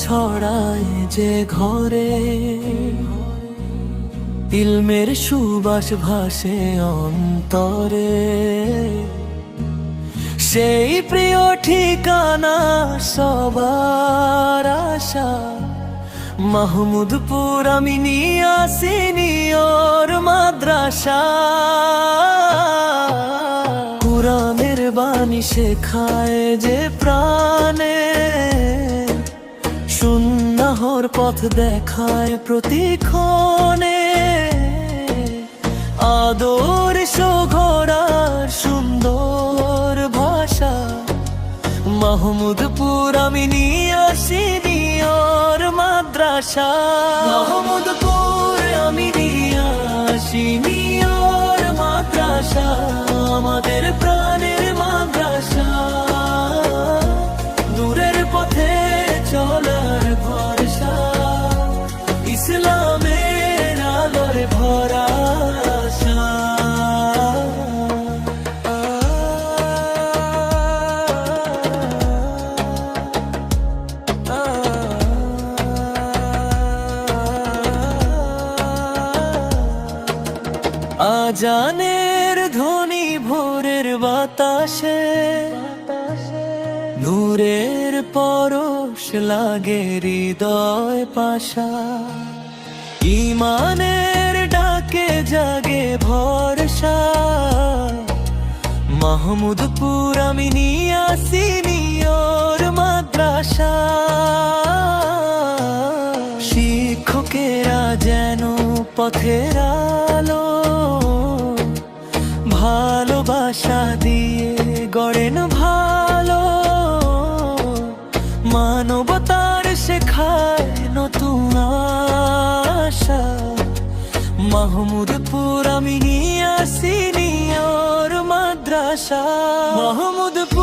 ছড়ায় যে ঘরে, ইলমের সুবাস ভাসে অন্তরে, সেই প্রিয় ঠিকানা সবার আশা। মাহমুদপুর আমিনিয়া সিনিয়র মাদ্রাসা। কুরআনের বাণী শেখায় যে প্রাণে, সুন্নাহর পথ দেখায় প্রতিক্ষণে। আদর্শ গড়ার সুন্দর ভাষা, মাহমুদপুর আমিনিয়া সিনিয়র মাদ্রাসা। মাহমুদপুর আমিনিয়া সিনিয়র মাদ্রাসা, আমাদের প্রাণের মাদ্রাসা। দূরের পথে চলার ভরসা, ইসলামের আলোর ভরা আশা। আজানের ধ্বনি ভোরের বাতাসে, নূরের পরশ লাগে হৃদয় পাশা। ঈমানের ডাকে জাগে ভরসা, মাহমুদপুর আমিনিয়া সিনিয়র মাদ্রাসা। শিক্ষকেরা যেন পথের আলো, ভালোবাসা দিয়ে গড়েন ভালো। মানবতার শেখায় নতুন আশা, মাহমুদপুর আমিনিয়া সিনিয়র মাদ্রাসা। মাহমুদপুর